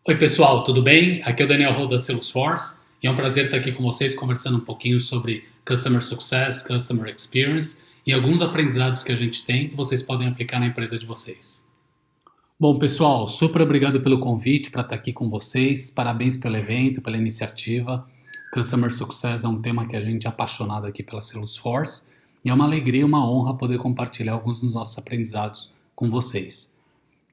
Oi pessoal, tudo bem? Aqui é o Daniel Ho da Salesforce e é um prazer estar aqui com vocês conversando um pouquinho sobre Customer Success, Customer Experience e alguns aprendizados que a gente tem que vocês podem aplicar na empresa de vocês. Bom pessoal, super obrigado pelo convite para estar aqui com vocês, parabéns pelo evento, pela iniciativa. Customer Success é um tema que a gente é apaixonado aqui pela Salesforce e é uma alegria e uma honra poder compartilhar alguns dos nossos aprendizados com vocês.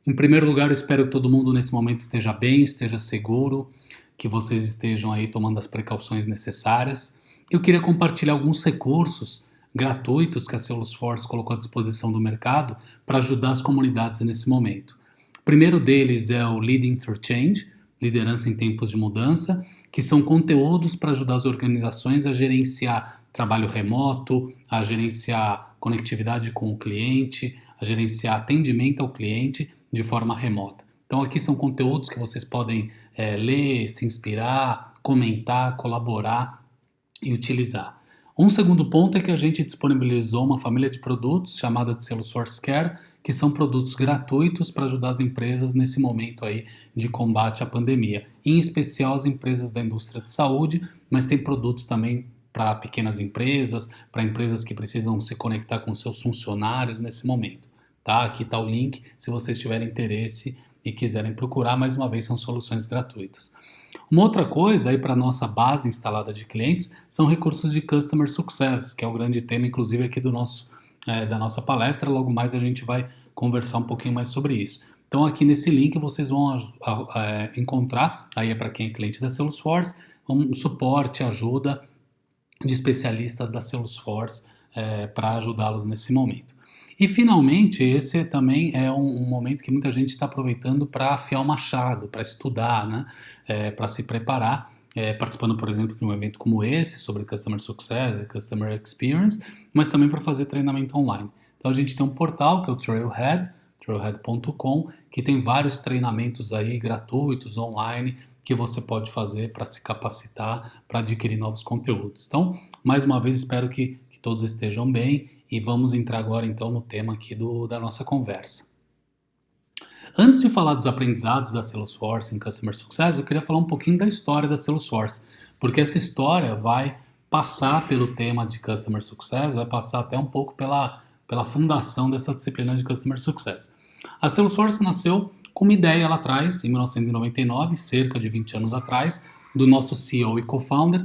Em primeiro lugar, eu espero que todo mundo nesse momento esteja bem, esteja seguro, que vocês estejam aí tomando as precauções necessárias. Eu queria compartilhar alguns recursos gratuitos que a Salesforce colocou à disposição do mercado para ajudar as comunidades nesse momento. O primeiro deles é o Leading Through Change, Liderança em Tempos de Mudança, que são conteúdos para ajudar as organizações a gerenciar trabalho remoto, a gerenciar conectividade com o cliente, a gerenciar atendimento ao cliente de forma remota. Então aqui são conteúdos que vocês podem ler, se inspirar, comentar, colaborar e utilizar. Um segundo ponto é que a gente disponibilizou uma família de produtos chamada de Salesforce Care, que são produtos gratuitos para ajudar as empresas nesse momento aí de combate à pandemia. Em especial as empresas da indústria de saúde, mas tem produtos também para pequenas empresas, para empresas que precisam se conectar com seus funcionários nesse momento. Tá? Aqui está o link se vocês tiverem interesse e quiserem procurar. Mais uma vez, são soluções gratuitas. Uma outra coisa aí para a nossa base instalada de clientes são recursos de Customer Success, que é o grande tema, inclusive, aqui da nossa palestra. Logo mais a gente vai conversar um pouquinho mais sobre isso. Então aqui nesse link vocês vão encontrar, aí é para quem é cliente da Salesforce, um suporte, ajuda de especialistas da Salesforce para ajudá-los nesse momento. E finalmente, esse também é um momento que muita gente está aproveitando para afiar o machado, para estudar, né? Para se preparar, participando, por exemplo, de um evento como esse, sobre Customer Success e Customer Experience, mas também para fazer treinamento online. Então a gente tem um portal que é o trailhead.com, que tem vários treinamentos aí gratuitos, online, que você pode fazer para se capacitar, para adquirir novos conteúdos. Então, mais uma vez, espero que todos estejam bem e vamos entrar agora então no tema aqui da nossa conversa. Antes de falar dos aprendizados da Salesforce em Customer Success, eu queria falar um pouquinho da história da Salesforce, porque essa história vai passar pelo tema de Customer Success, vai passar até um pouco pela fundação dessa disciplina de Customer Success. A Salesforce nasceu com uma ideia lá atrás, em 1999, cerca de 20 anos atrás, do nosso CEO e co-founder,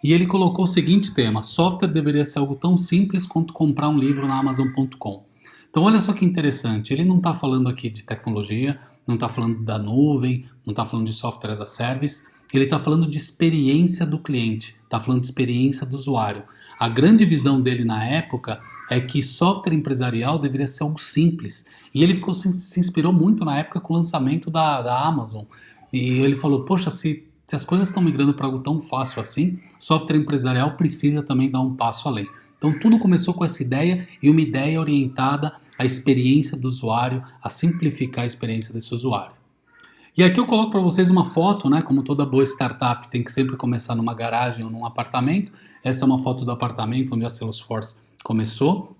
e ele colocou o seguinte tema: software deveria ser algo tão simples quanto comprar um livro na Amazon.com. Então olha só que interessante, ele não está falando aqui de tecnologia, não está falando da nuvem, não está falando de software as a service, ele está falando de experiência do cliente, está falando de experiência do usuário. A grande visão dele na época é que software empresarial deveria ser algo simples, e ele se inspirou muito na época com o lançamento da Amazon, e ele falou, poxa, se as coisas estão migrando para algo tão fácil assim, software empresarial precisa também dar um passo além. Então tudo começou com essa ideia e uma ideia orientada à experiência do usuário, a simplificar a experiência desse usuário. E aqui eu coloco para vocês uma foto, né? Como toda boa startup tem que sempre começar numa garagem ou num apartamento. Essa é uma foto do apartamento onde a Salesforce começou.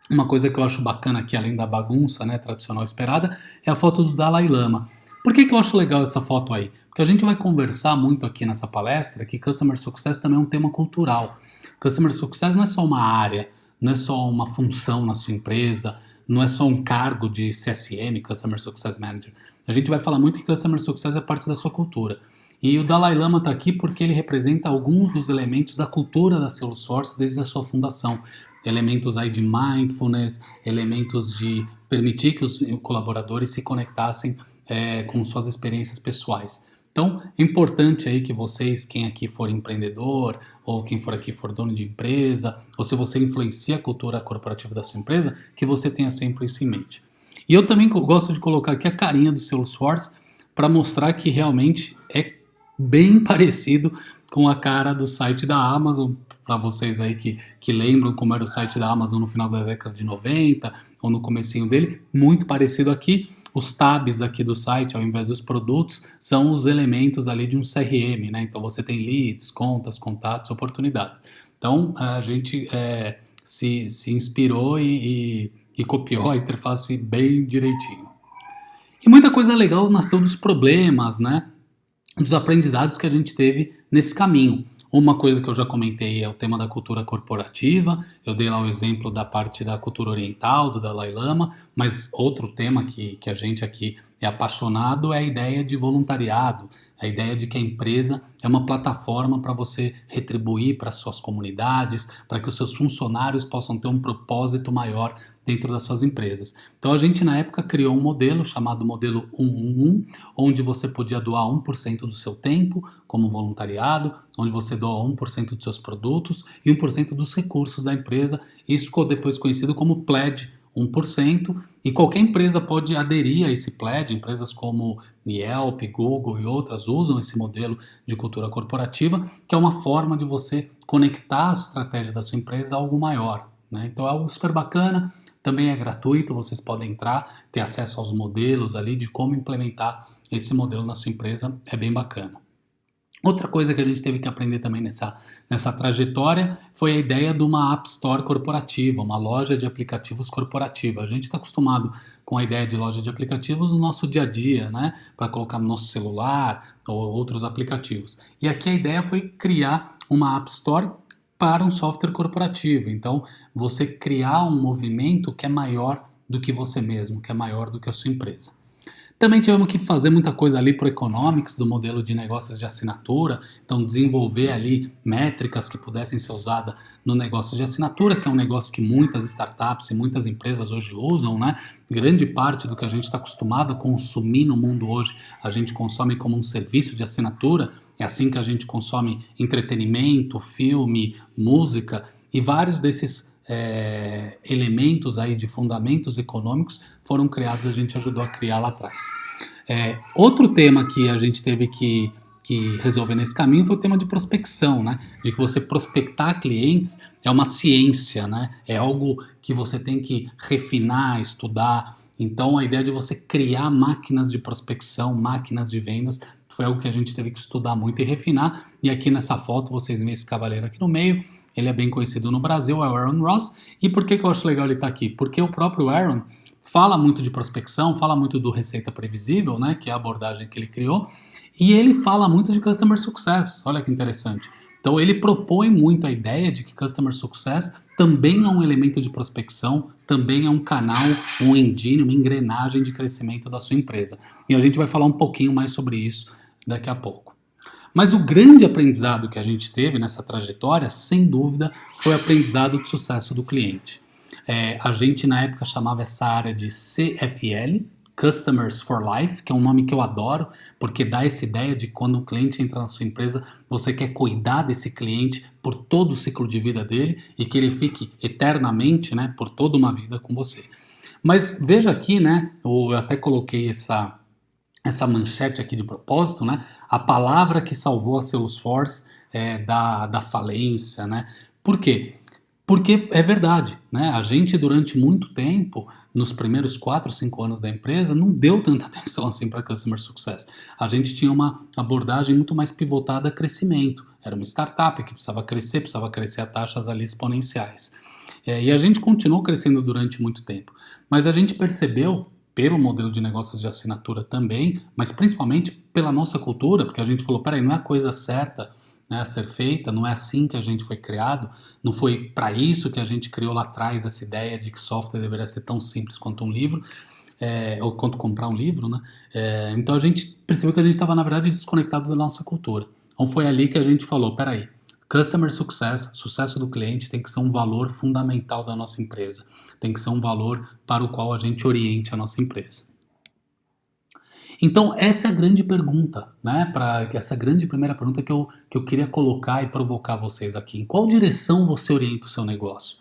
Uma coisa que eu acho bacana aqui, além da bagunça, né, tradicional esperada, é a foto do Dalai Lama. Por que eu acho legal essa foto aí? Porque a gente vai conversar muito aqui nessa palestra que Customer Success também é um tema cultural. Customer Success não é só uma área, não é só uma função na sua empresa, não é só um cargo de CSM, Customer Success Manager. A gente vai falar muito que Customer Success é parte da sua cultura. E o Dalai Lama está aqui porque ele representa alguns dos elementos da cultura da Salesforce desde a sua fundação. Elementos aí de mindfulness, elementos de permitir que os colaboradores se conectassem com suas experiências pessoais. Então, é importante aí que vocês, quem aqui for empreendedor, ou quem for aqui for dono de empresa, ou se você influencia a cultura corporativa da sua empresa, que você tenha sempre isso em mente. E eu também gosto de colocar aqui a carinha do Salesforce para mostrar que realmente é bem parecido com a cara do site da Amazon, para vocês aí que lembram como era o site da Amazon no final da década de 90 ou no comecinho dele, muito parecido aqui. Os tabs aqui do site, ao invés dos produtos, são os elementos ali de um CRM, né? Então você tem leads, contas, contatos, oportunidades. Então a gente se inspirou e copiou a interface bem direitinho. E muita coisa legal nasceu dos problemas, né? dos aprendizados que a gente teve nesse caminho. Uma coisa que eu já comentei é o tema da cultura corporativa, eu dei lá o exemplo da parte da cultura oriental, do Dalai Lama, mas outro tema que a gente aqui é apaixonado é a ideia de voluntariado, a ideia de que a empresa é uma plataforma para você retribuir para suas comunidades, para que os seus funcionários possam ter um propósito maior dentro das suas empresas. Então a gente na época criou um modelo chamado modelo 111, onde você podia doar 1% do seu tempo como voluntariado, onde você doa 1% dos seus produtos e 1% dos recursos da empresa. Isso ficou depois conhecido como Pledge 1%, e qualquer empresa pode aderir a esse pledge. Empresas como Yelp, Google e outras usam esse modelo de cultura corporativa, que é uma forma de você conectar a estratégia da sua empresa a algo maior, né? Então é algo super bacana, também é gratuito, vocês podem entrar, ter acesso aos modelos ali de como implementar esse modelo na sua empresa, é bem bacana. Outra coisa que a gente teve que aprender também nessa trajetória foi a ideia de uma App Store corporativa, uma loja de aplicativos corporativa. A gente está acostumado com a ideia de loja de aplicativos no nosso dia a dia, né? Para colocar no nosso celular ou outros aplicativos. E aqui a ideia foi criar uma App Store para um software corporativo. Então, você criar um movimento que é maior do que você mesmo, que é maior do que a sua empresa. Também tivemos que fazer muita coisa ali para o economics do modelo de negócios de assinatura, então desenvolver ali métricas que pudessem ser usadas no negócio de assinatura, que é um negócio que muitas startups e muitas empresas hoje usam, né? Grande parte do que a gente está acostumado a consumir no mundo hoje, a gente consome como um serviço de assinatura, é assim que a gente consome entretenimento, filme, música, e vários desses elementos aí de fundamentos econômicos foram criados, a gente ajudou a criar lá atrás. Outro tema que a gente teve que resolver nesse caminho foi o tema de prospecção, né? De que você prospectar clientes é uma ciência, né? É algo que você tem que refinar, estudar. Então a ideia de você criar máquinas de prospecção, máquinas de vendas, foi algo que a gente teve que estudar muito e refinar. E aqui nessa foto vocês veem esse cavaleiro aqui no meio. Ele é bem conhecido no Brasil, é o Aaron Ross. E por que eu acho legal ele estar aqui? Porque o próprio Aaron fala muito de prospecção, fala muito do Receita Previsível, né, que é a abordagem que ele criou, e ele fala muito de Customer Success. Olha que interessante. Então ele propõe muito a ideia de que Customer Success também é um elemento de prospecção, também é um canal, um engine, uma engrenagem de crescimento da sua empresa. E a gente vai falar um pouquinho mais sobre isso daqui a pouco. Mas o grande aprendizado que a gente teve nessa trajetória, sem dúvida, foi o aprendizado de sucesso do cliente. A gente na época chamava essa área de CFL, Customers for Life, que é um nome que eu adoro, porque dá essa ideia de quando um cliente entra na sua empresa, você quer cuidar desse cliente por todo o ciclo de vida dele e que ele fique eternamente, né, por toda uma vida com você. Mas veja aqui, né, eu até coloquei essa manchete aqui de propósito, né? A palavra que salvou a Salesforce da falência, né? Por quê? Porque é verdade, né? A gente durante muito tempo, nos primeiros 4, 5 anos da empresa, não deu tanta atenção assim para Customer Success. A gente tinha uma abordagem muito mais pivotada a crescimento. Era uma startup que precisava crescer a taxas ali exponenciais. E a gente continuou crescendo durante muito tempo. Mas a gente percebeu, pelo modelo de negócios de assinatura também, mas principalmente pela nossa cultura, porque a gente falou, peraí, não é a coisa certa, né, a ser feita, não é assim que a gente foi criado, não foi para isso que a gente criou lá atrás essa ideia de que software deveria ser tão simples quanto um livro, ou quanto comprar um livro, né? Então a gente percebeu que a gente estava, na verdade, desconectado da nossa cultura. Então foi ali que a gente falou, peraí, Customer Success, sucesso do cliente, tem que ser um valor fundamental da nossa empresa. Tem que ser um valor para o qual a gente oriente a nossa empresa. Então, essa é a grande pergunta, né? Essa grande primeira pergunta que eu queria colocar e provocar vocês aqui. Em qual direção você orienta o seu negócio?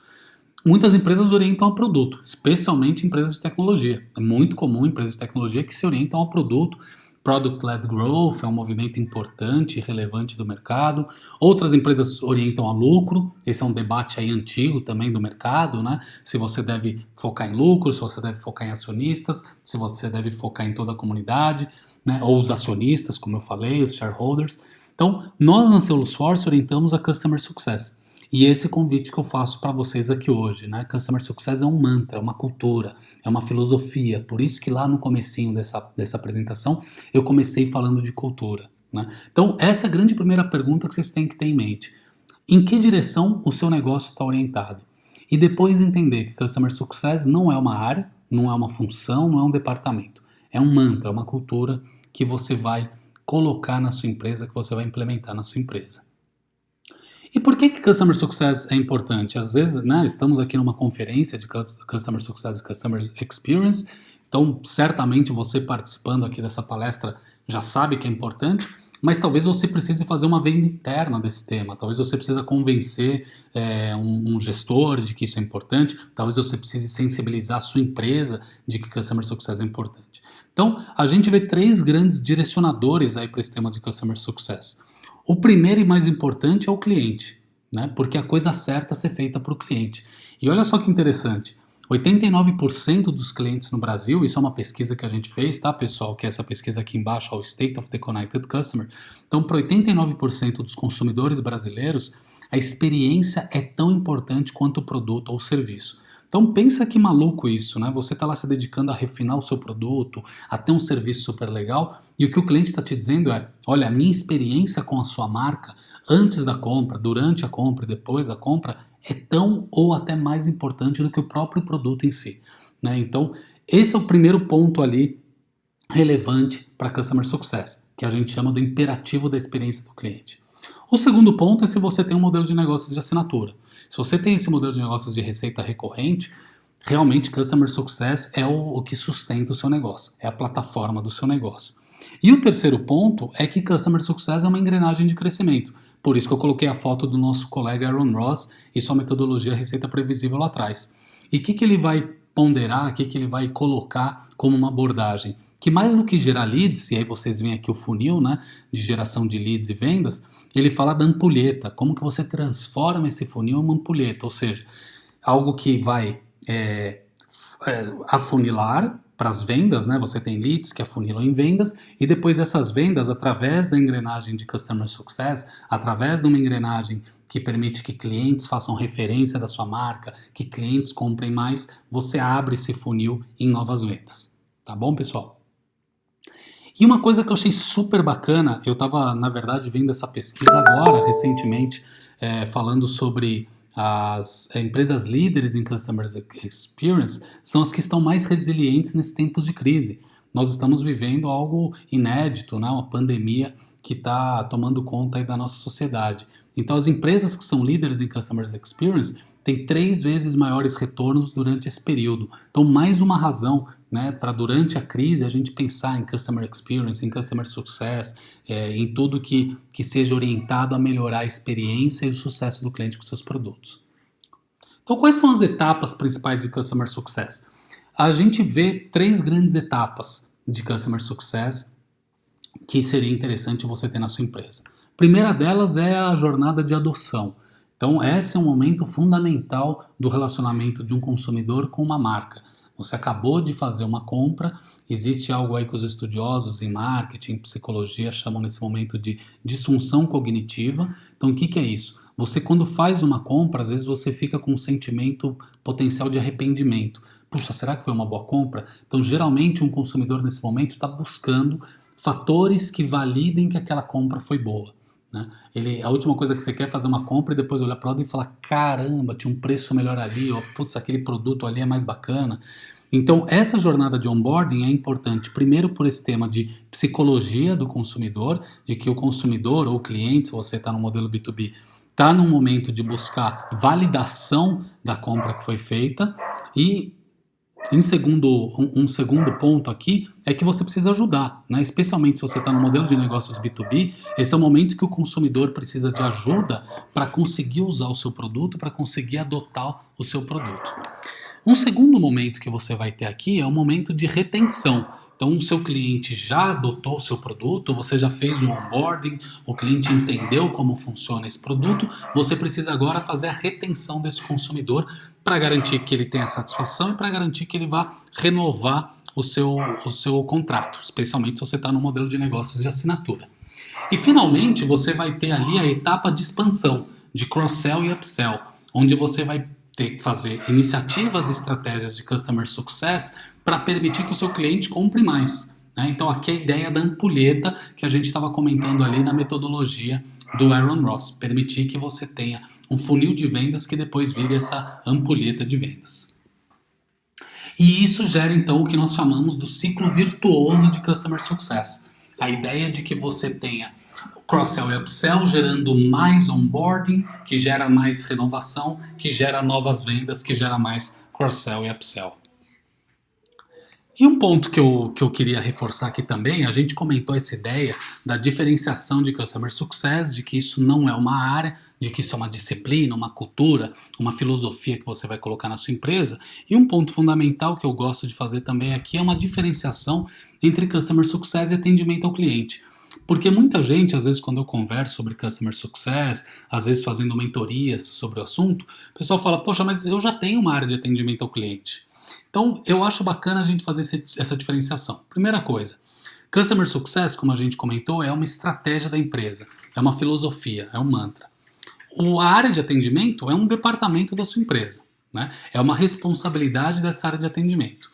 Muitas empresas orientam ao produto, especialmente empresas de tecnologia. É muito comum empresas de tecnologia que se orientam ao produto. Product-led growth é um movimento importante e relevante do mercado. Outras empresas orientam a lucro. Esse é um debate aí antigo também do mercado, né? Se você deve focar em lucro, se você deve focar em acionistas, se você deve focar em toda a comunidade, né? Ou os acionistas, como eu falei, os shareholders. Então, nós na Salesforce orientamos a Customer Success. E esse convite que eu faço para vocês aqui hoje, né? Customer Success é um mantra, é uma cultura, é uma filosofia. Por isso que lá no comecinho dessa apresentação eu comecei falando de cultura, né? Então, essa é a grande primeira pergunta que vocês têm que ter em mente. Em que direção o seu negócio está orientado? E depois entender que Customer Success não é uma área, não é uma função, não é um departamento. É um mantra, é uma cultura que você vai colocar na sua empresa, que você vai implementar na sua empresa. E por que Customer Success é importante? Às vezes, né, estamos aqui numa conferência de Customer Success e Customer Experience, então certamente você participando aqui dessa palestra já sabe que é importante, mas talvez você precise fazer uma venda interna desse tema, talvez você precise convencer um gestor de que isso é importante, talvez você precise sensibilizar a sua empresa de que Customer Success é importante. Então, a gente vê 3 grandes direcionadores aí para esse tema de Customer Success. O primeiro e mais importante é o cliente, né? Porque a coisa certa é ser feita para o cliente. E olha só que interessante, 89% dos clientes no Brasil, isso é uma pesquisa que a gente fez, tá, pessoal? Que é essa pesquisa aqui embaixo, o State of the Connected Customer. Então, para 89% dos consumidores brasileiros, a experiência é tão importante quanto o produto ou o serviço. Então pensa que maluco isso, né? Você está lá se dedicando a refinar o seu produto, a ter um serviço super legal, e o que o cliente está te dizendo é, olha, a minha experiência com a sua marca, antes da compra, durante a compra e depois da compra, é tão ou até mais importante do que o próprio produto em si, né? Então esse é o primeiro ponto ali relevante para Customer Success, que a gente chama do imperativo da experiência do cliente. O segundo ponto é se você tem um modelo de negócios de assinatura. Se você tem esse modelo de negócios de receita recorrente, realmente Customer Success é o que sustenta o seu negócio, é a plataforma do seu negócio. E o terceiro ponto é que Customer Success é uma engrenagem de crescimento. Por isso que eu coloquei a foto do nosso colega Aaron Ross e sua metodologia Receita Previsível lá atrás. E o que ele vai ponderar, o que ele vai colocar como uma abordagem? Que mais do que gerar leads, e aí vocês veem aqui o funil, né, de geração de leads e vendas, ele fala da ampulheta, como que você transforma esse funil em uma ampulheta, ou seja, algo que vai afunilar para as vendas, né? Você tem leads que afunilam em vendas e depois dessas vendas, através da engrenagem de Customer Success, através de uma engrenagem que permite que clientes façam referência da sua marca, que clientes comprem mais, você abre esse funil em novas vendas. Tá bom, pessoal? E uma coisa que eu achei super bacana, eu estava, na verdade, vendo essa pesquisa agora, recentemente, falando sobre as empresas líderes em Customer Experience são as que estão mais resilientes nesses tempos de crise. Nós estamos vivendo algo inédito, né? Uma pandemia que está tomando conta aí da nossa sociedade. Então as empresas que são líderes em Customer Experience têm 3 vezes maiores retornos durante esse período. Então mais uma razão, né, para durante a crise a gente pensar em Customer Experience, em Customer Success, em tudo que seja orientado a melhorar a experiência e o sucesso do cliente com seus produtos. Então quais são as etapas principais de Customer Success? A gente vê 3 grandes etapas de Customer Success que seria interessante você ter na sua empresa. A primeira delas é a jornada de adoção. Então esse é um momento fundamental do relacionamento de um consumidor com uma marca. Você acabou de fazer uma compra, existe algo aí que os estudiosos em marketing, psicologia chamam nesse momento de disfunção cognitiva. Então o que é isso? Você quando faz uma compra, às vezes você fica com um sentimento potencial de arrependimento. Puxa, será que foi uma boa compra? Então geralmente um consumidor nesse momento está buscando fatores que validem que aquela compra foi boa. Né? A última coisa que você quer é fazer uma compra e depois olhar para o lado e falar, caramba, tinha um preço melhor ali, ou putz, aquele produto ali é mais bacana. Então essa jornada de onboarding é importante, primeiro por esse tema de psicologia do consumidor, de que o consumidor ou o cliente, se você está no modelo B2B, está num momento de buscar validação da compra que foi feita e um segundo ponto aqui é que você precisa ajudar, né? Especialmente se você está no modelo de negócios B2B, esse é o momento que o consumidor precisa de ajuda para conseguir usar o seu produto, para conseguir adotar o seu produto. Um segundo momento que você vai ter aqui é o momento de retenção. Então o seu cliente já adotou o seu produto, você já fez o onboarding, o cliente entendeu como funciona esse produto, você precisa agora fazer a retenção desse consumidor para garantir que ele tenha satisfação e para garantir que ele vá renovar o seu contrato, especialmente se você está no modelo de negócios de assinatura. E finalmente você vai ter ali a etapa de expansão, de cross-sell e upsell, onde você vai ter que fazer iniciativas e estratégias de Customer Success para permitir que o seu cliente compre mais. né? Então aqui é a ideia da ampulheta que a gente estava comentando ali na metodologia do Aaron Ross, permitir que você tenha um funil de vendas que depois vire essa ampulheta de vendas. E isso gera então o que nós chamamos do ciclo virtuoso de Customer Success. A ideia de que você tenha cross-sell e upsell gerando mais onboarding, que gera mais renovação, que gera novas vendas, que gera mais cross-sell e upsell. E um ponto que eu queria reforçar aqui também, a gente comentou essa ideia da diferenciação de Customer Success, de que isso não é uma área, de que isso é uma disciplina, uma cultura, uma filosofia que você vai colocar na sua empresa. E um ponto fundamental que eu gosto de fazer também aqui é uma diferenciação entre Customer Success e atendimento ao cliente. Porque muita gente, às vezes quando eu converso sobre Customer Success, às vezes fazendo mentorias sobre o assunto, o pessoal fala, poxa, mas eu já tenho uma área de atendimento ao cliente. Então, eu acho bacana a gente fazer essa diferenciação. Primeira coisa, Customer Success, como a gente comentou, é uma estratégia da empresa, é uma filosofia, é um mantra. A área de atendimento é um departamento da sua empresa, né? É uma responsabilidade dessa área de atendimento.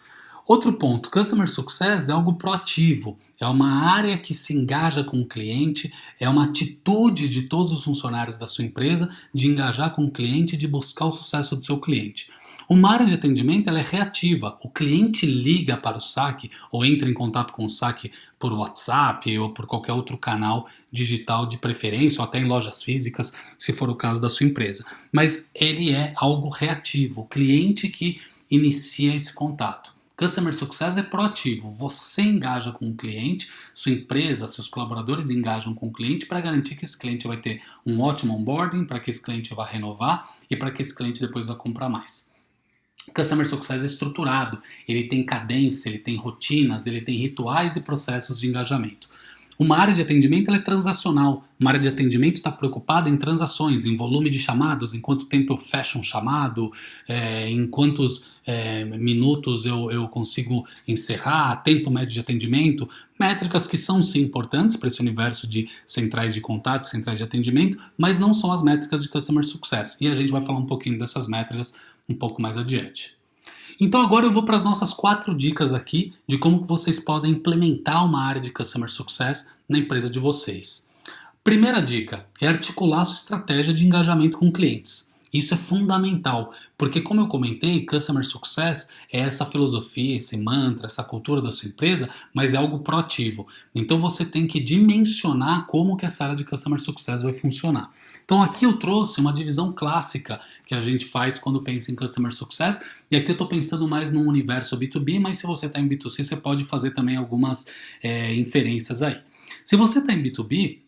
Outro ponto, Customer Success é algo proativo, é uma área que se engaja com o cliente, é uma atitude de todos os funcionários da sua empresa de engajar com o cliente e de buscar o sucesso do seu cliente. Uma área de atendimento ela é reativa, o cliente liga para o saque ou entra em contato com o saque por WhatsApp ou por qualquer outro canal digital de preferência ou até em lojas físicas, se for o caso da sua empresa. Mas ele é algo reativo, o cliente que inicia esse contato. Customer Success é proativo, você engaja com o cliente, sua empresa, seus colaboradores engajam com o cliente para garantir que esse cliente vai ter um ótimo onboarding, para que esse cliente vá renovar e para que esse cliente depois vá comprar mais. Customer Success é estruturado, ele tem cadência, ele tem rotinas, ele tem rituais e processos de engajamento. Uma área de atendimento ela é transacional. Uma área de atendimento está preocupada em transações, em volume de chamados, em quanto tempo eu fecho um chamado, em quantos minutos eu consigo encerrar, tempo médio de atendimento, métricas que são sim importantes para esse universo de centrais de contato, centrais de atendimento, mas não são as métricas de Customer Success. E a gente vai falar um pouquinho dessas métricas um pouco mais adiante. Então agora eu vou para as nossas 4 dicas aqui de como que vocês podem implementar uma área de Customer Success na empresa de vocês. Primeira dica é articular sua estratégia de engajamento com clientes. Isso é fundamental, porque como eu comentei, Customer Success é essa filosofia, esse mantra, essa cultura da sua empresa, mas é algo proativo. Então você tem que dimensionar como que essa área de Customer Success vai funcionar. Então aqui eu trouxe uma divisão clássica que a gente faz quando pensa em Customer Success, e aqui eu estou pensando mais num universo B2B, mas se você está em B2C, você pode fazer também algumas inferências aí. Se você está em B2B,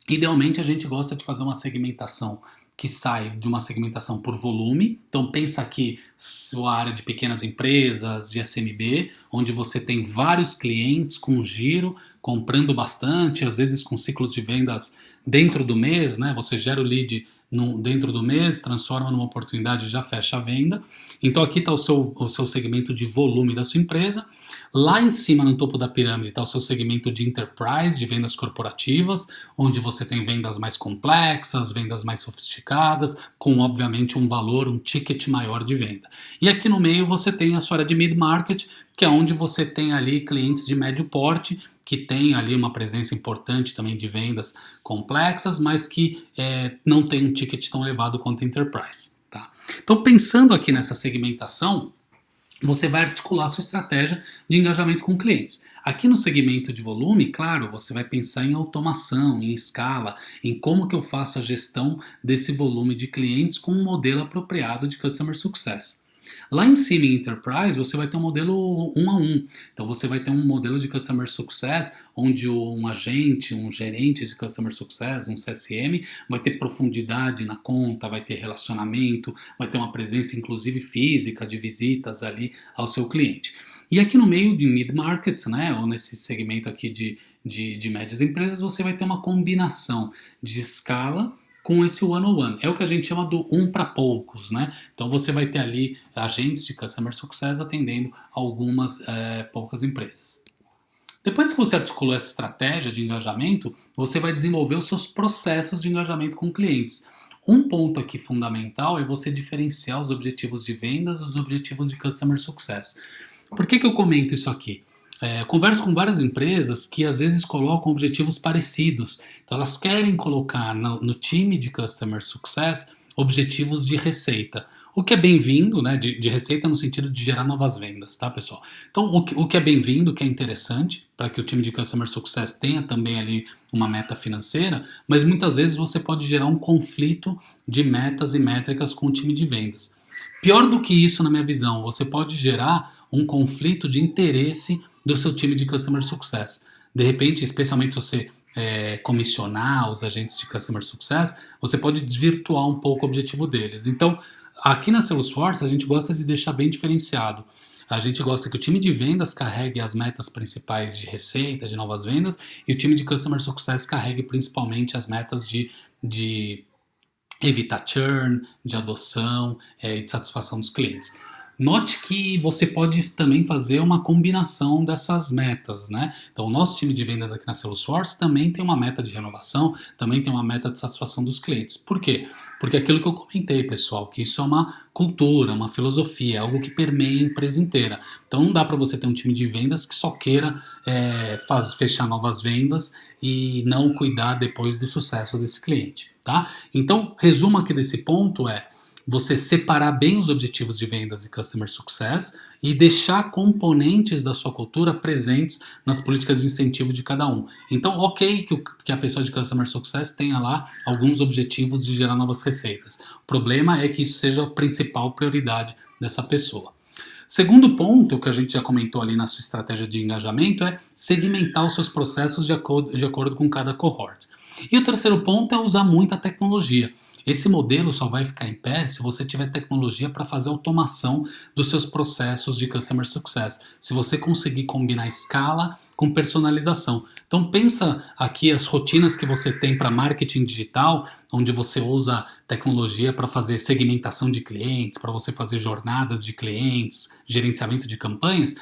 idealmente a gente gosta de fazer uma segmentação que sai de uma segmentação por volume. Então pensa aqui sua área de pequenas empresas, de SMB, onde você tem vários clientes com giro, comprando bastante, às vezes com ciclos de vendas dentro do mês, né? Você gera o lead dentro do mês, transforma numa oportunidade e já fecha a venda. Então aqui está o seu segmento de volume da sua empresa. Lá em cima, no topo da pirâmide, está o seu segmento de enterprise, de vendas corporativas, onde você tem vendas mais complexas, vendas mais sofisticadas, com obviamente um valor, um ticket maior de venda. E aqui no meio você tem a sua área de mid-market, que é onde você tem ali clientes de médio porte, que tem ali uma presença importante também de vendas complexas, mas que não tem um ticket tão elevado quanto a enterprise. Tá? Então, pensando aqui nessa segmentação, você vai articular sua estratégia de engajamento com clientes. Aqui no segmento de volume, claro, você vai pensar em automação, em escala, em como que eu faço a gestão desse volume de clientes com um modelo apropriado de Customer Success. Lá em cima em Enterprise você vai ter um modelo 1 a 1. Então você vai ter um modelo de Customer Success onde um agente, um gerente de Customer Success, um CSM, vai ter profundidade na conta, vai ter relacionamento, vai ter uma presença inclusive física de visitas ali ao seu cliente. E aqui no meio de mid-market, né, ou nesse segmento aqui de médias empresas, você vai ter uma combinação de escala com esse one-on-one. É o que a gente chama do para poucos, né? Então você vai ter ali agentes de Customer Success atendendo algumas poucas empresas. Depois que você articulou essa estratégia de engajamento, você vai desenvolver os seus processos de engajamento com clientes. Um ponto aqui fundamental é você diferenciar os objetivos de vendas dos objetivos de Customer Success. Por que eu comento isso aqui? Converso com várias empresas que às vezes colocam objetivos parecidos. Então elas querem colocar no time de Customer Success objetivos de receita. O que é bem-vindo, né? De receita no sentido de gerar novas vendas, tá, pessoal? Então, o que é bem-vindo, o que é interessante, para que o time de Customer Success tenha também ali uma meta financeira, mas muitas vezes você pode gerar um conflito de metas e métricas com o time de vendas. Pior do que isso, na minha visão, você pode gerar um conflito de interesse do seu time de Customer Success. De repente, especialmente se você comissionar os agentes de Customer Success, você pode desvirtuar um pouco o objetivo deles. Então, aqui na Salesforce, a gente gosta de deixar bem diferenciado. A gente gosta que o time de vendas carregue as metas principais de receita, de novas vendas, e o time de Customer Success carregue principalmente as metas de evitar churn, de adoção e de satisfação dos clientes. Note que você pode também fazer uma combinação dessas metas, né? Então, o nosso time de vendas aqui na Salesforce também tem uma meta de renovação, também tem uma meta de satisfação dos clientes. Por quê? Porque aquilo que eu comentei, pessoal, que isso é uma cultura, uma filosofia, é algo que permeia a empresa inteira. Então, não dá para você ter um time de vendas que só queira fechar novas vendas e não cuidar depois do sucesso desse cliente, tá? Então, resumo aqui desse ponto você separar bem os objetivos de vendas e Customer Success e deixar componentes da sua cultura presentes nas políticas de incentivo de cada um. Então, ok que a pessoa de Customer Success tenha lá alguns objetivos de gerar novas receitas. O problema é que isso seja a principal prioridade dessa pessoa. Segundo ponto, que a gente já comentou ali na sua estratégia de engajamento, é segmentar os seus processos de acordo com cada cohort. E o terceiro ponto é usar muita tecnologia. Esse modelo só vai ficar em pé se você tiver tecnologia para fazer automação dos seus processos de Customer Success. Se você conseguir combinar escala com personalização. Então pensa aqui as rotinas que você tem para marketing digital, onde você usa tecnologia para fazer segmentação de clientes, para você fazer jornadas de clientes, gerenciamento de campanhas,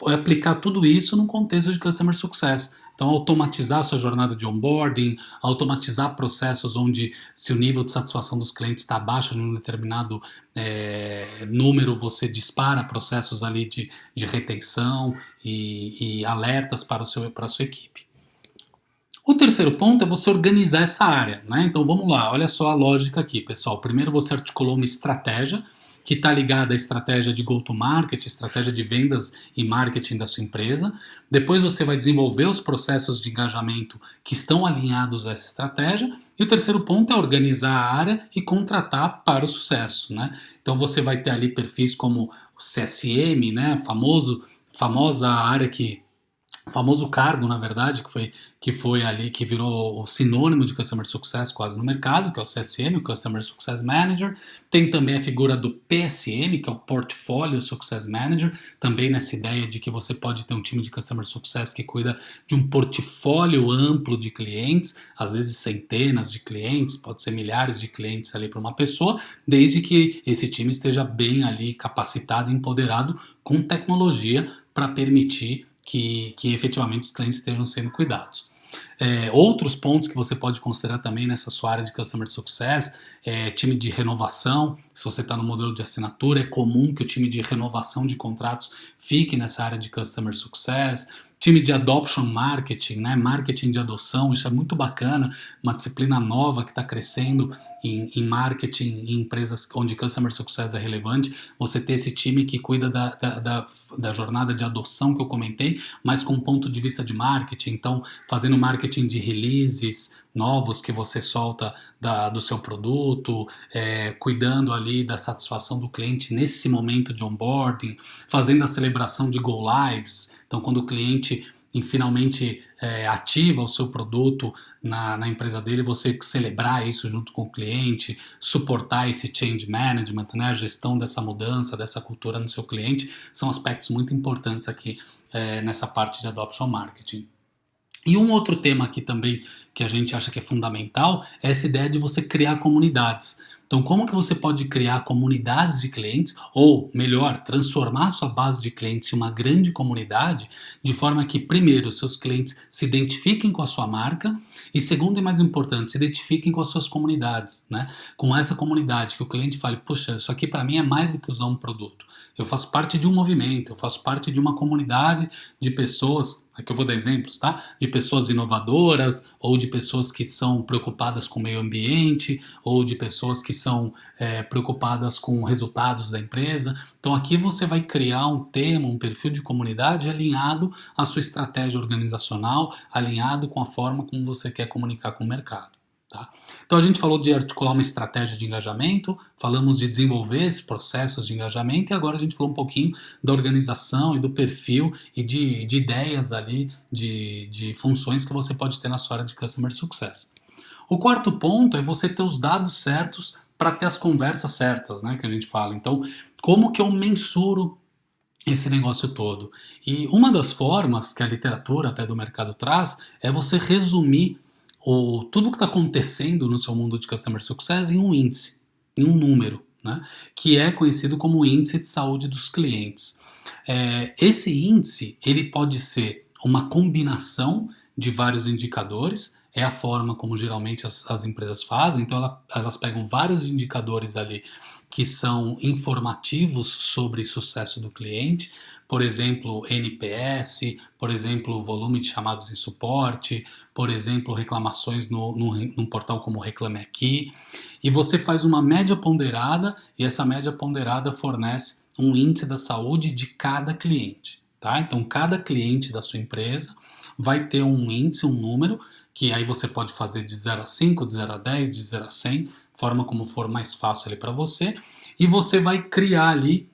aplicar tudo isso no contexto de Customer Success. Então, automatizar a sua jornada de onboarding, automatizar processos onde, se o nível de satisfação dos clientes está abaixo de um determinado número, você dispara processos ali de retenção e alertas para a sua equipe. O terceiro ponto é você organizar essa área, né? Então, vamos lá, olha só a lógica aqui, pessoal. Primeiro, você articulou uma estratégia que está ligada à estratégia de go-to-market, estratégia de vendas e marketing da sua empresa. Depois você vai desenvolver os processos de engajamento que estão alinhados a essa estratégia. E o terceiro ponto é organizar a área e contratar para o sucesso, né? Então você vai ter ali perfis como o CSM, né? Famosa área o famoso cargo, na verdade, que foi ali que virou o sinônimo de Customer Success quase no mercado, que é o CSM, o Customer Success Manager. Tem também a figura do PSM, que é o Portfolio Success Manager, também nessa ideia de que você pode ter um time de Customer Success que cuida de um portfólio amplo de clientes, às vezes centenas de clientes, pode ser milhares de clientes ali para uma pessoa, desde que esse time esteja bem ali capacitado e empoderado com tecnologia para permitir que efetivamente os clientes estejam sendo cuidados. Outros pontos que você pode considerar também nessa sua área de Customer Success time de renovação. Se você está no modelo de assinatura, é comum que o time de renovação de contratos fique nessa área de Customer Success. Time de Adoption Marketing, né? Marketing de adoção, isso é muito bacana, uma disciplina nova que está crescendo em marketing, em empresas onde Customer Success é relevante. Você ter esse time que cuida da jornada de adoção que eu comentei, mas com um ponto de vista de marketing, então fazendo marketing de releases novos que você solta do seu produto, cuidando ali da satisfação do cliente nesse momento de onboarding, fazendo a celebração de go lives. Então, quando o cliente finalmente ativa o seu produto na empresa dele, você celebrar isso junto com o cliente, suportar esse change management, né, a gestão dessa mudança, dessa cultura no seu cliente, são aspectos muito importantes aqui nessa parte de adoption marketing. E um outro tema aqui também que a gente acha que é fundamental é essa ideia de você criar comunidades. Então, como que você pode criar comunidades de clientes, ou melhor, transformar sua base de clientes em uma grande comunidade, de forma que, primeiro, seus clientes se identifiquem com a sua marca e, segundo e mais importante, se identifiquem com as suas comunidades, né? Com essa comunidade, que o cliente fale, puxa, isso aqui para mim é mais do que usar um produto. Eu faço parte de um movimento, eu faço parte de uma comunidade de pessoas, aqui eu vou dar exemplos, tá? De pessoas inovadoras, ou de pessoas que são preocupadas com o meio ambiente, ou de pessoas que são preocupadas com resultados da empresa. Então aqui você vai criar um tema, um perfil de comunidade alinhado à sua estratégia organizacional, alinhado com a forma como você quer comunicar com o mercado. Tá? Então a gente falou de articular uma estratégia de engajamento, falamos de desenvolver esses processos de engajamento e agora a gente falou um pouquinho da organização e do perfil e de ideias ali, de funções que você pode ter na sua área de Customer Success. O quarto ponto é você ter os dados certos para ter as conversas certas, né, que a gente fala. Então, como que eu mensuro esse negócio todo? E uma das formas que a literatura até do mercado traz é você resumir tudo que está acontecendo no seu mundo de Customer Success em um índice, em um número, né, que é conhecido como índice de saúde dos clientes. Esse índice ele pode ser uma combinação de vários indicadores, é a forma como geralmente as empresas fazem, então elas pegam vários indicadores ali que são informativos sobre sucesso do cliente, por exemplo, NPS, por exemplo, volume de chamados em suporte, por exemplo, reclamações num portal como Reclame Aqui, e você faz uma média ponderada e essa média ponderada fornece um índice da saúde de cada cliente. Tá? Então, cada cliente da sua empresa vai ter um índice, um número, que aí você pode fazer de 0 a 5, de 0 a 10, de 0 a 100, forma como for mais fácil ali para você, e você vai criar ali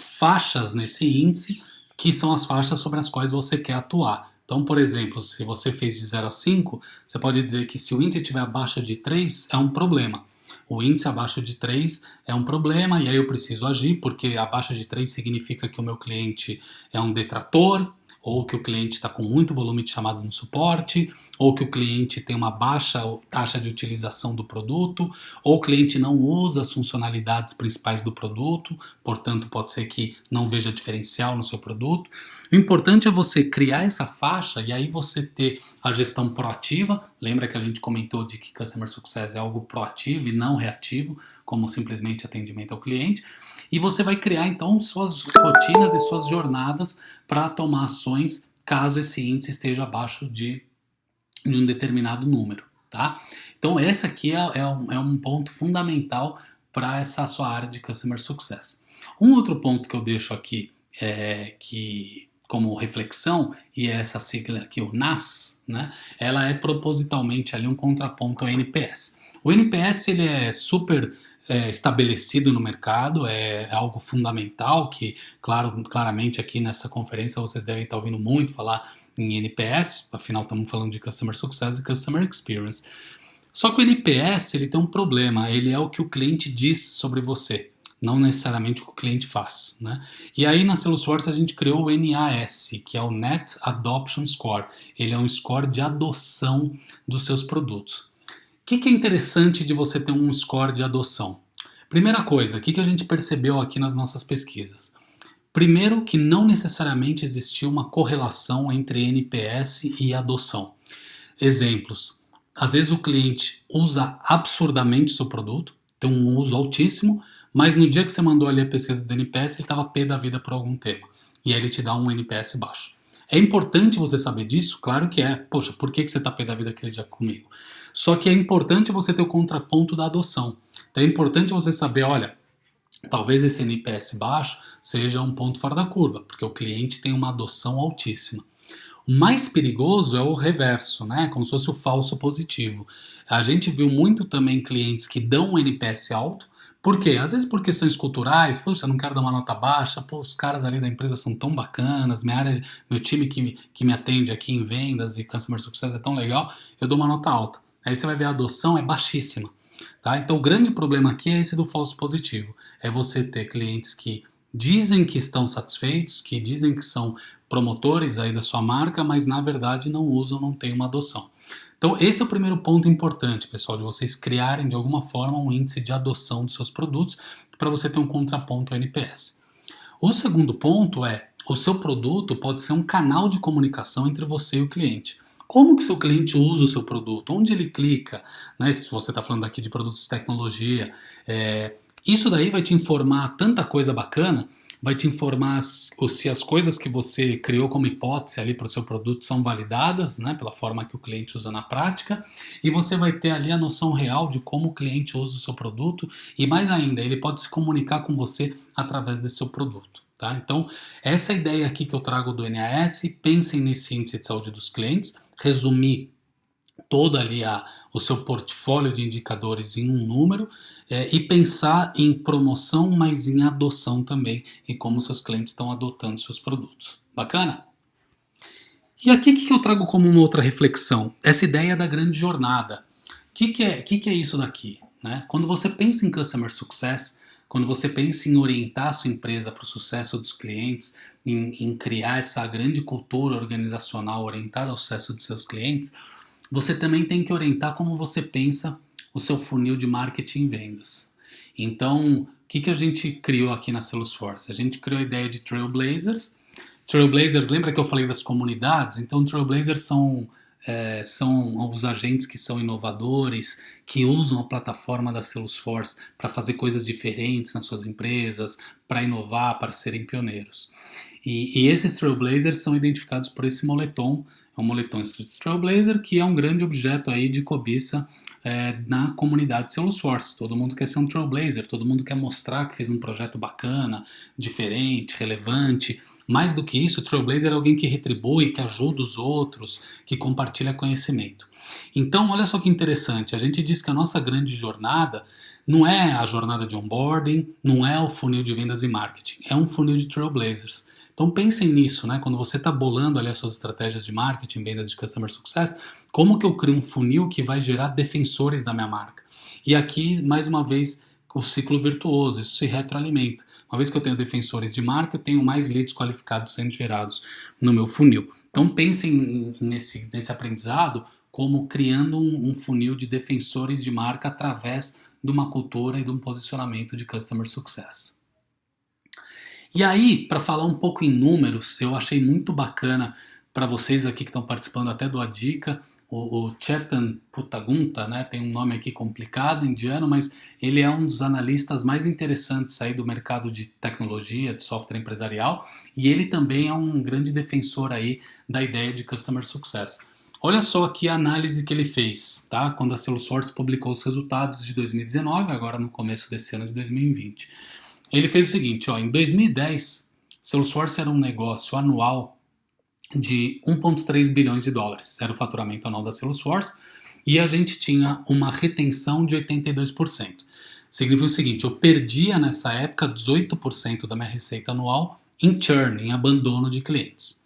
faixas nesse índice, que são as faixas sobre as quais você quer atuar. Então, por exemplo, se você fez de 0 a 5, você pode dizer que se o índice estiver abaixo de 3, é um problema. O índice abaixo de 3 é um problema e aí eu preciso agir, porque abaixo de 3 significa que o meu cliente é um detrator, ou que o cliente está com muito volume de chamado no suporte, ou que o cliente tem uma baixa taxa de utilização do produto, ou o cliente não usa as funcionalidades principais do produto, portanto pode ser que não veja diferencial no seu produto. O importante é você criar essa faixa e aí você ter a gestão proativa. Lembra que a gente comentou de que Customer Success é algo proativo e não reativo, como simplesmente atendimento ao cliente. E você vai criar então suas rotinas e suas jornadas para tomar ações caso esse índice esteja abaixo de um determinado número, tá? Então esse aqui é um ponto fundamental para essa sua área de Customer Success. Um outro ponto que eu deixo aqui como reflexão, e é essa sigla aqui, o NAS, né? Ela é propositalmente ali um contraponto ao NPS. O NPS ele é super estabelecido no mercado, é algo fundamental que, claramente aqui nessa conferência vocês devem estar ouvindo muito falar em NPS, afinal estamos falando de Customer Success e Customer Experience. Só que o NPS ele tem um problema, ele é o que o cliente diz sobre você, não necessariamente o que o cliente faz, né? E aí na Salesforce a gente criou o NAS, que é o Net Adoption Score. Ele é um score de adoção dos seus produtos. O que é interessante de você ter um score de adoção? Primeira coisa, o que a gente percebeu aqui nas nossas pesquisas? Primeiro, que não necessariamente existiu uma correlação entre NPS e adoção. Exemplos. Às vezes o cliente usa absurdamente o seu produto, tem um uso altíssimo, mas no dia que você mandou ali a pesquisa do NPS, ele estava pé da vida por algum tema. E aí ele te dá um NPS baixo. É importante você saber disso? Claro que é. Poxa, por que você está pé da vida aquele dia comigo? Só que é importante você ter o contraponto da adoção. Então é importante você saber, olha, talvez esse NPS baixo seja um ponto fora da curva, porque o cliente tem uma adoção altíssima. O mais perigoso é o reverso, né? Como se fosse o falso positivo. A gente viu muito também clientes que dão um NPS alto. Por quê? Às vezes por questões culturais, poxa, eu não quero dar uma nota baixa, pô, os caras ali da empresa são tão bacanas, meu time que me atende aqui em vendas e Customer Success é tão legal, eu dou uma nota alta. Aí você vai ver a adoção é baixíssima. Tá? Então o grande problema aqui é esse do falso positivo. É você ter clientes que dizem que estão satisfeitos, que dizem que são promotores aí da sua marca, mas na verdade não usam, não tem uma adoção. Então, esse é o primeiro ponto importante, pessoal, de vocês criarem de alguma forma um índice de adoção dos seus produtos para você ter um contraponto ao NPS. O segundo ponto é, o seu produto pode ser um canal de comunicação entre você e o cliente. Como que seu cliente usa o seu produto? Onde ele clica? Né? Se você está falando aqui de produtos de tecnologia, isso daí vai te informar tanta coisa bacana, vai te informar se as coisas que você criou como hipótese ali para o seu produto são validadas, né, pela forma que o cliente usa na prática, e você vai ter ali a noção real de como o cliente usa o seu produto, e mais ainda, ele pode se comunicar com você através desse seu produto. Tá? Então, essa ideia aqui que eu trago do NAS, pensem nesse índice de saúde dos clientes, resumir todo ali o seu portfólio de indicadores em um número e pensar em promoção, mas em adoção também e como seus clientes estão adotando seus produtos. Bacana? E aqui o que eu trago como uma outra reflexão? Essa ideia da grande jornada. O que é isso daqui? Né? Quando você pensa em Customer Success, quando você pensa em orientar a sua empresa para o sucesso dos clientes, em criar essa grande cultura organizacional orientada ao sucesso dos seus clientes, você também tem que orientar como você pensa o seu funil de marketing e vendas. Então, o que a gente criou aqui na Salesforce? A gente criou a ideia de Trailblazers. Trailblazers, lembra que eu falei das comunidades? Então, Trailblazers são os agentes que são inovadores, que usam a plataforma da Salesforce para fazer coisas diferentes nas suas empresas, para inovar, para serem pioneiros. E esses Trailblazers são identificados por esse moletom, é um moletom escrito Trailblazer, que é um grande objeto aí de cobiça na comunidade Salesforce. Todo mundo quer ser um Trailblazer, todo mundo quer mostrar que fez um projeto bacana, diferente, relevante. Mais do que isso, o Trailblazer é alguém que retribui, que ajuda os outros, que compartilha conhecimento. Então, olha só que interessante, a gente diz que a nossa grande jornada não é a jornada de onboarding, não é o funil de vendas e marketing, é um funil de Trailblazers. Então pensem nisso, né? Quando você está bolando ali as suas estratégias de marketing, vendas de Customer Success, como que eu crio um funil que vai gerar defensores da minha marca? E aqui, mais uma vez, o ciclo virtuoso, isso se retroalimenta. Uma vez que eu tenho defensores de marca, eu tenho mais leads qualificados sendo gerados no meu funil. Então pensem nesse aprendizado como criando um funil de defensores de marca através de uma cultura e de um posicionamento de Customer Success. E aí, para falar um pouco em números, eu achei muito bacana para vocês aqui que estão participando até do Adica, o Chetan Puttagunta, né, tem um nome aqui complicado, indiano, mas ele é um dos analistas mais interessantes aí do mercado de tecnologia, de software empresarial, e ele também é um grande defensor aí da ideia de Customer Success. Olha só aqui a análise que ele fez, tá? Quando a Salesforce publicou os resultados de 2019, agora no começo desse ano de 2020. Ele fez o seguinte, ó, em 2010, Salesforce era um negócio anual de 1,3 bilhões de dólares, era o faturamento anual da Salesforce, e a gente tinha uma retenção de 82%. Significa o seguinte, eu perdia nessa época 18% da minha receita anual em churn, em abandono de clientes.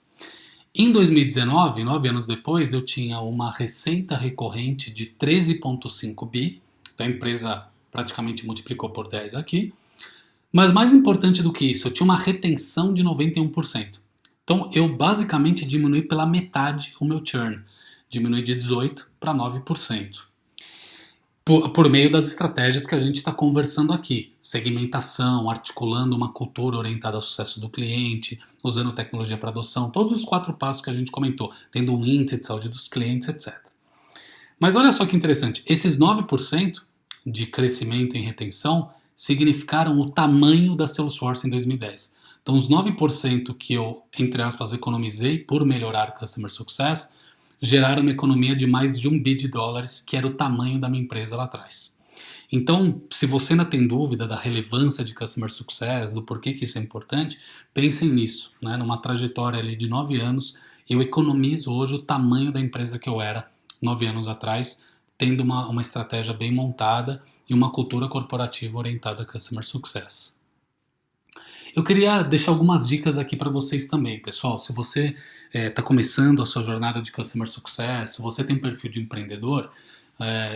Em 2019, 9 anos depois, eu tinha uma receita recorrente de 13,5 bi, então a empresa praticamente multiplicou por 10 aqui, mas mais importante do que isso, eu tinha uma retenção de 91%. Então eu basicamente diminui pela metade o meu churn. Diminui de 18% para 9%. Por meio das estratégias que a gente está conversando aqui. Segmentação, articulando uma cultura orientada ao sucesso do cliente, usando tecnologia para adoção, todos os 4 passos que a gente comentou, tendo um índice de saúde dos clientes, etc. Mas olha só que interessante, esses 9% de crescimento em retenção significaram o tamanho da Salesforce em 2010. Então, os 9% que eu, entre aspas, economizei por melhorar Customer Success, geraram uma economia de mais de $1 bilhão, que era o tamanho da minha empresa lá atrás. Então, se você ainda tem dúvida da relevância de Customer Success, do porquê que isso é importante, pensem nisso. Né? Numa trajetória ali de 9 anos, eu economizo hoje o tamanho da empresa que eu era 9 anos atrás, tendo uma estratégia bem montada e uma cultura corporativa orientada a Customer Success. Eu queria deixar algumas dicas aqui para vocês também, pessoal. Se você está começando a sua jornada de Customer Success, se você tem um perfil de empreendedor,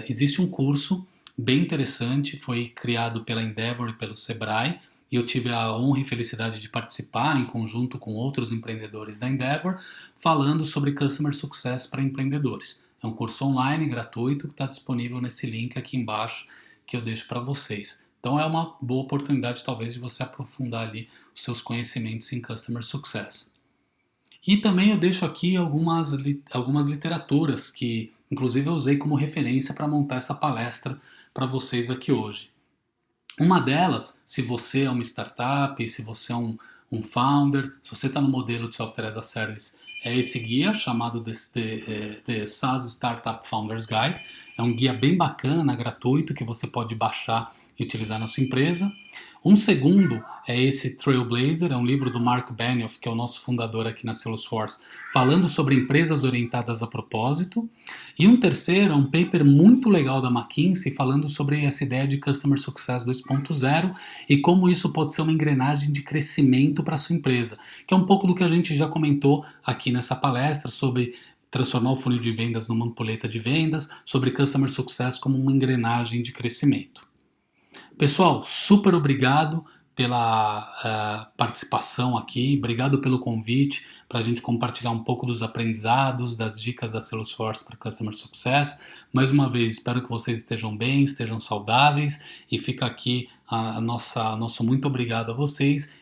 existe um curso bem interessante, foi criado pela Endeavor e pelo Sebrae, e eu tive a honra e felicidade de participar em conjunto com outros empreendedores da Endeavor, falando sobre Customer Success para empreendedores. É um curso online gratuito que está disponível nesse link aqui embaixo que eu deixo para vocês. Então é uma boa oportunidade talvez de você aprofundar ali os seus conhecimentos em Customer Success. E também eu deixo aqui algumas literaturas que inclusive eu usei como referência para montar essa palestra para vocês aqui hoje. Uma delas, se você é uma startup, se você é um founder, se você está no modelo de software as a service, é esse guia chamado The SaaS Startup Founders Guide. É um guia bem bacana, gratuito, que você pode baixar e utilizar na sua empresa. Um segundo é esse Trailblazer, é um livro do Mark Benioff, que é o nosso fundador aqui na Salesforce, falando sobre empresas orientadas a propósito. E um terceiro é um paper muito legal da McKinsey, falando sobre essa ideia de Customer Success 2.0 e como isso pode ser uma engrenagem de crescimento para a sua empresa, que é um pouco do que a gente já comentou aqui nessa palestra sobre transformar o funil de vendas numa ampulheta de vendas, sobre Customer Success como uma engrenagem de crescimento. Pessoal, super obrigado pela participação aqui, obrigado pelo convite para a gente compartilhar um pouco dos aprendizados, das dicas da Salesforce para Customer Success. Mais uma vez, espero que vocês estejam bem, estejam saudáveis e fica aqui nosso muito obrigado a vocês.